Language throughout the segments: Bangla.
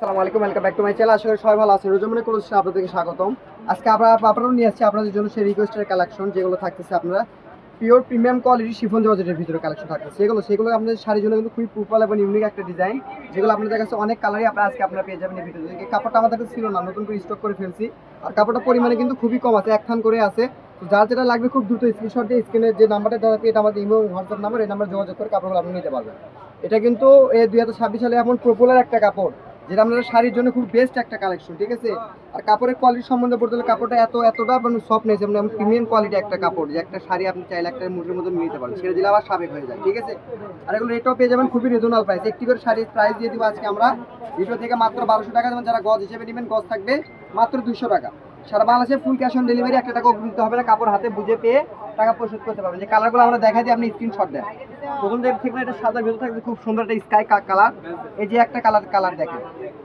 আসসালামু আলাইকুম, welcome back to my channel. আশা করি সবাই ভালো আছেন। রোজমের কোলেকশন আপনাদেরকে স্বাগতম। আজকে আপনারা নিয়ে আসছি আপনাদের জন্য সেই রিকোয়েস্টের কালেকশন, যেগুলো থাকতেছে আপনারা পিওর প্রিমিয়াম কোয়ালিটি শিফন জর্জেটের ভিতরে কালেকশন থাকতেছে। সেগুলো আপনাদের শাড়ির জন্য কিন্তু খুবই প্রপাল এবং ইউনিক একটা ডিজাইন, যেগুলো আপনাদের কাছে অনেক কালারই আপনারা পেয়ে যাবেন এই ভিডিওতে। এই কাপড়টা আমাদের কাছে ছিল না, নতুন করে স্টক করে ফেলছি। আর কাপড়টা পরিমাণে কিন্তু খুবই কম আছে, এক থান করে আছে। তো যার যেটা লাগবে খুব দ্রুত স্ক্রিনশট দিয়ে স্ক্রিনের যে নাম্বারটা দেওয়া আছে, এটা আমাদের ইমো হোয়াটসঅ্যাপ নাম্বার, এই নাম্বার যোগাযোগ করে কাপড়গুলো আপনি নিতে পারবেন। এটা কিন্তু 2026 সালে এমন পপুলার একটা কাপড়, যেটা আপনারা শাড়ির জন্য খুব বেস্ট একটা কালেকশন, ঠিক আছে। আর কাপড়ের কোয়ালিটি সম্বন্ধে বলতে হলে কাপড়টা এতটা মানে সফটনেস এবং প্রিমিয়াম কোয়ালিটি একটা কাপড়, যে একটা শাড়ি আপনি চাইলে একটা মুঠের মধ্যে নিতে পারেন, ছেড়ে দিলে আবার সাবেক হয়ে যায়, ঠিক আছে। আর এগুলো রেটও পেয়ে যাবেন খুবই রিজনেবল প্রাইস। একটি করে শাড়ির প্রাইস দিয়ে দিব আজকে আমরা ভিডিও থেকে মাত্র 1200 টাকা। যেমন যারা গজ হিসেবে নেবেন, গজ থাকবে মাত্র 200 টাকা। সারা বাংলাদেশে ফুল ক্যাশ অন ডেলিভারি, একটা টাকা দিতে হবে না। কাপড় হাতে বুঝে পেয়ে টাকা পরিশোধ করতে পারবেন। যে কালারগুলো আমরা দেখাই দিই, আপনি স্ক্রিনশট দেন। প্রথম যে ঠিক না, এটা সাদা ভিতরে থাকবে খুব সুন্দর একটা স্কাই কালার। এই যে একটা কালার দেখেন,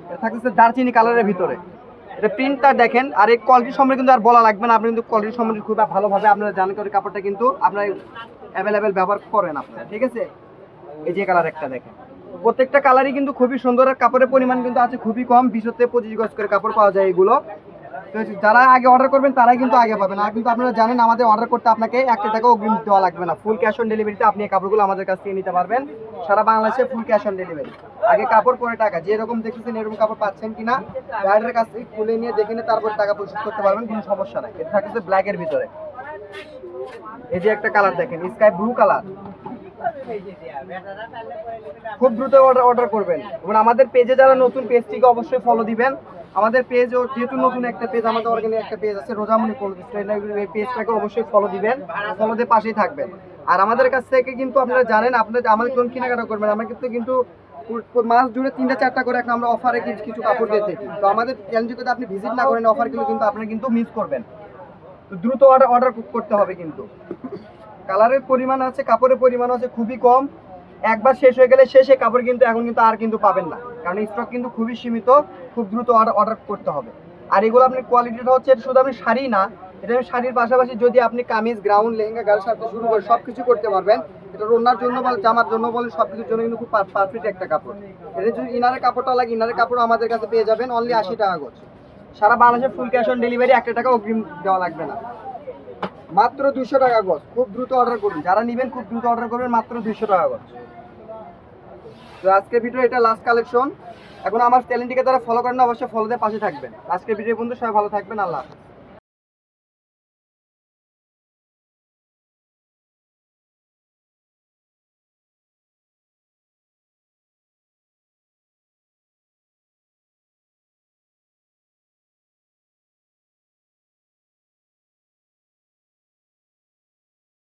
এটা থাকতেছে দারচিনি কালারের ভিতরে। এটা প্রিন্টটা দেখেন। আর এই কোয়ালিটি সম্বন্ধে কিন্তু আর বলা লাগবে না, আপনি কিন্তু কোয়ালিটি সম্বন্ধে খুব ভালোভাবে আপনারা জানেন, করে কাপড়টা কিন্তু আপনারা অ্যাভেলেবেল ব্যবহার করেন আপনারা, ঠিক আছে। এই যে কালার একটা দেখেন, প্রত্যেকটা কালারই কিন্তু খুবই সুন্দর। আর কাপড়ের পরিমাণ কিন্তু আছে খুবই কম, 20 থেকে 25 গজ করে কাপড় পাওয়া যায় এগুলো। তো যারা আগে অর্ডার করবেন তারাই কিন্তু আগে পাবেন। আর কিন্তু আপনারা জানেন, আমাদের অর্ডার করতে আপনাকে একটা টাকা অগ্রিম দেওয়া লাগবে না। ফুল ক্যাশ অন ডেলিভারিতে আপনি এই কাপড়গুলো আমাদের কাছ থেকে নিতে পারবেন। সারা বাংলাদেশে ফুল ক্যাশ অন ডেলিভারি, আগে কাপড় পরে টাকা। যেরকম দেখতেছেন এরকম কাপড় পাচ্ছেন কিনা বাইরের কাছ থেকে খুলে নিয়ে দেখে নিয়ে তারপর টাকা পরিশোধ করতে পারবেন, কোনো সমস্যা নাই। এটা থাকতেছে ব্ল্যাকের ভিতরে। এই যে একটা কালার দেখেন, স্কাই ব্লু কালার। খুব দ্রুত অর্ডার করবেন এবং আমাদের পেজে যারা নতুন, পেজটিকে অবশ্যই ফলো দিবেন। আমাদের পেজ যেহেতু নতুন একটা পেজ, আমাদের অর্গানিক একটা পেজ আছে রোজামণি কোলেকশন, এই পেজটাকে অবশ্যই ফলো দিবেন, ফলো দিয়ে পাশেই থাকবেন। আর আমাদের কাছ থেকে কিন্তু আপনারা জানেন, আপনাদের আমাদের কোন কেনাকাটা করবেন, আমরা কিন্তু মাস জুড়ে 3টা-4টা করে একটা আমরা অফারে কিছু কাপড় দিয়ে থাকি। তো আমাদের চ্যানেল যদি আপনি ভিজিট না করেন, অফারগুলো কিন্তু আপনারা কিন্তু মিস করবেন। তো দ্রুত অর্ডার করতে হবে কিন্তু। কালারের পরিমাণ আছে, কাপড়ের পরিমাণ আছে খুবই কম। একবার শেষ হয়ে গেলে শেষে কাপড় কিন্তু এখন কিন্তু আর কিন্তু পাবেন না, কারণ স্টক কিন্তু খুবই সীমিত। খুব দ্রুত অর্ডার করতে হবে। আর এগুলো আপনি কোয়ালিটিটা হচ্ছে শুধু আপনি শাড়ি না, এটা শাড়ির পাশাপাশি যদি আপনি কামিজ, গ্রাউন্ড, লেহেঙ্গা, গার্লস সাথে শুরু করে সব কিছু করতে পারবেন। এটা ওড়নার জন্য বলে, জামার জন্য বলে, সব কিছুর জন্য কিন্তু খুব পারফেক্ট একটা কাপড়। এটা যদি ইনারের কাপড়টা লাগে, ইনারের কাপড় আমাদের কাছে পেয়ে যাবেন অনলি 80 টাকা গজ। সারা বাংলাদেশে ফুল ক্যাশ অন ডেলিভারি, একটা টাকা অগ্রিম দেওয়া লাগবে না। মাত্র 200 টাকা গজ। খুব দ্রুত অর্ডার করুন, যারা নেবেন খুব দ্রুত অর্ডার করবেন, মাত্র 200 টাকা গজ। তো আজকের ভিডিও এটা লাস্ট কালেকশন। এখন আমার চ্যানেলটিকে যারা ফলো করেন না, অবশ্যই ফলো দিয়ে পাশে থাকবেন। আজকের ভিডিও বন্ধু সবাই ভালো থাকবেন, আল্লাহ হাফেজ।